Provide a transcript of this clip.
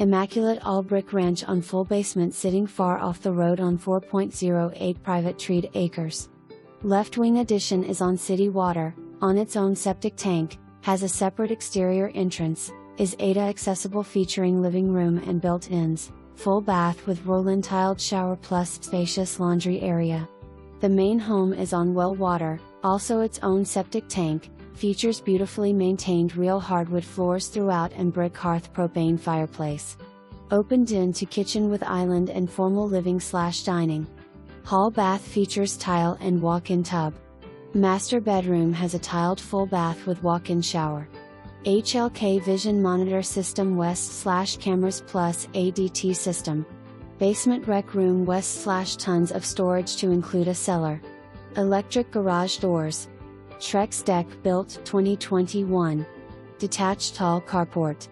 Immaculate all-brick ranch on full basement sitting far off the road on 4.08 private treed acres. Left wing addition is on city water, on its own septic tank, has a separate exterior entrance, is ADA accessible featuring living room and built-ins, full bath with roll-in tiled shower plus spacious laundry area. The main home is on well water, also its own septic tank, features beautifully maintained real hardwood floors throughout and brick hearth propane fireplace. Opened into kitchen with island and formal living/dining. Hall bath features tile and walk-in tub. Master bedroom has a tiled full bath with walk-in shower. HLK vision monitor system west/cameras plus ADT system. Basement rec room west/tons of storage to include a cellar. Electric garage doors. Trex deck built 2021. Detached tall carport.